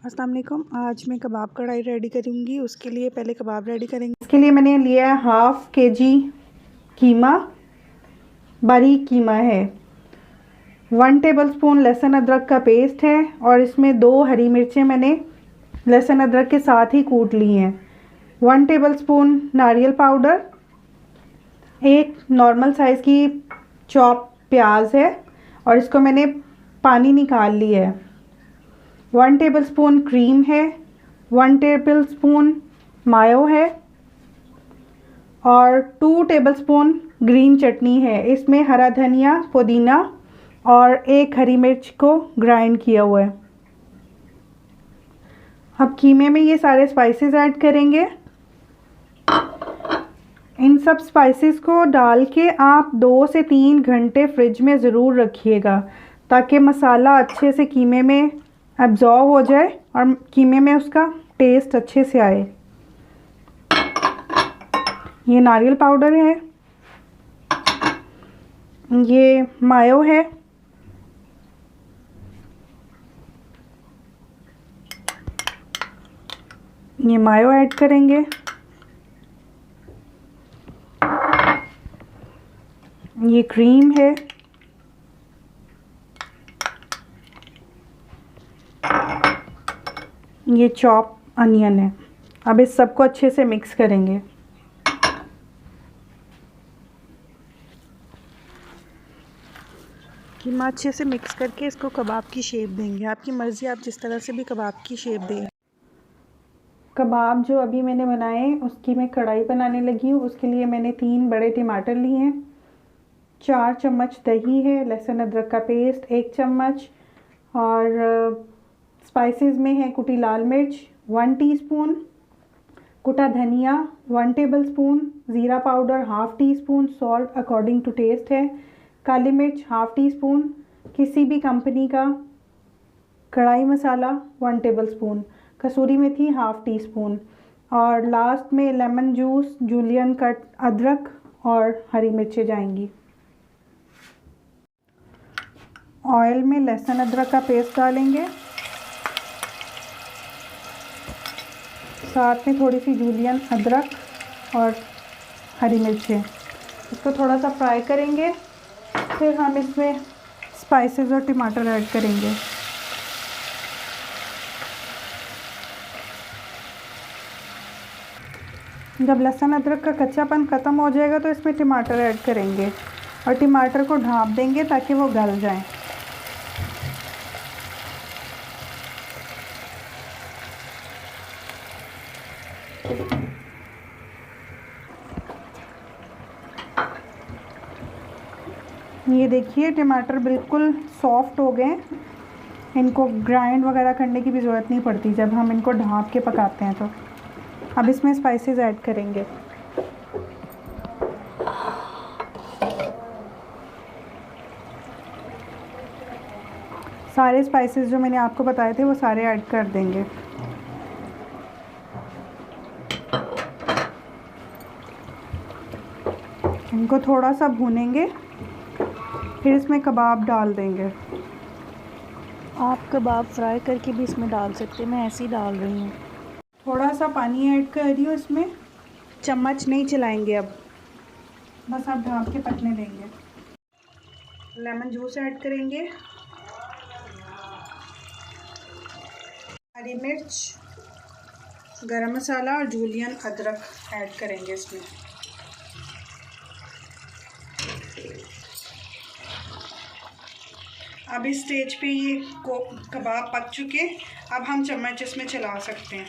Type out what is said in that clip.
अस्सलाम वालेकुम। आज मैं कबाब कढ़ाई रेडी करूँगी। उसके लिए पहले कबाब रेडी करेंगे। इसके लिए मैंने लिया है 1/2 kg कीमा, बारीक कीमा है। 1 टेबलस्पून लहसुन अदरक का पेस्ट है और इसमें 2 हरी मिर्चें मैंने लहसुन अदरक के साथ ही कूट ली हैं। 1 टेबलस्पून नारियल पाउडर, एक नॉर्मल साइज़ की चॉप प्याज है और इसको मैंने पानी निकाल लिया है। 1 टेबलस्पून क्रीम है, 1 टेबलस्पून मायो है और 2 टेबलस्पून ग्रीन चटनी है। इसमें हरा धनिया, पुदीना और 1 हरी मिर्च को ग्राइंड किया हुआ है। अब कीमे में ये सारे स्पाइसेस ऐड करेंगे। इन सब स्पाइसेस को डाल के आप 2 से 3 घंटे फ्रिज में ज़रूर रखिएगा ताकि मसाला अच्छे से कीमे में एब्जॉर्ब हो जाए और कीमे में उसका टेस्ट अच्छे से आए। ये नारियल पाउडर है, ये मायो है, ये मायो ऐड करेंगे, ये क्रीम है, ये चॉप अनियन है। अब इस सबको अच्छे से मिक्स करेंगे। कीमा अच्छे से मिक्स करके इसको कबाब की शेप देंगे। आपकी मर्ज़ी, आप जिस तरह से भी कबाब की शेप दें। कबाब जो अभी मैंने बनाए उसकी मैं कढ़ाई बनाने लगी हूँ। उसके लिए मैंने 3 बड़े टमाटर लिए हैं, 4 चम्मच दही है, लहसुन अदरक का पेस्ट 1 चम्मच और स्पाइसेस में है कुटी लाल मिर्च 1 टीस्पून, कुटा धनिया 1 टेबलस्पून, ज़ीरा powder 1/2 teaspoon, salt according to taste है, काली मिर्च 1/2 टीस्पून, किसी भी कंपनी का कढ़ाई मसाला 1 टेबलस्पून, कसूरी मेथी 1/2 टीस्पून और लास्ट में लेमन जूस, जूलियन कट अदरक और हरी मिर्चें जाएंगी। ऑयल में लहसुन अदरक का पेस्ट डालेंगे, साथ में थोड़ी सी जूलियन अदरक और हरी मिर्चें। इसको थोड़ा सा फ्राई करेंगे, फिर हम इसमें स्पाइसेस और टमाटर ऐड करेंगे। जब लहसुन अदरक का कच्चापन ख़त्म हो जाएगा तो इसमें टमाटर ऐड करेंगे और टमाटर को ढाँप देंगे ताकि वो गल जाएं। ये देखिए टमाटर बिल्कुल सॉफ्ट हो गए। इनको ग्राइंड वगैरह करने की भी ज़रूरत नहीं पड़ती जब हम इनको ढाँप के पकाते हैं। तो अब इसमें स्पाइसेस ऐड करेंगे। सारे स्पाइसेस जो मैंने आपको बताए थे वो सारे ऐड कर देंगे। इनको थोड़ा सा भूनेंगे, फिर इसमें कबाब डाल देंगे। आप कबाब फ्राई करके भी इसमें डाल सकते हैं, मैं ऐसे ही डाल रही हूँ। थोड़ा सा पानी ऐड कर रही हूँ इसमें, चम्मच नहीं चलाएंगे अब, बस आप ढाँप के पकने देंगे। लेमन जूस ऐड करेंगे, हरी मिर्च, गरम मसाला और जूलियन अदरक ऐड करेंगे इसमें। अब इस स्टेज पे ये कबाब पक चुके, अब हम चम्मच इसमें चला सकते हैं।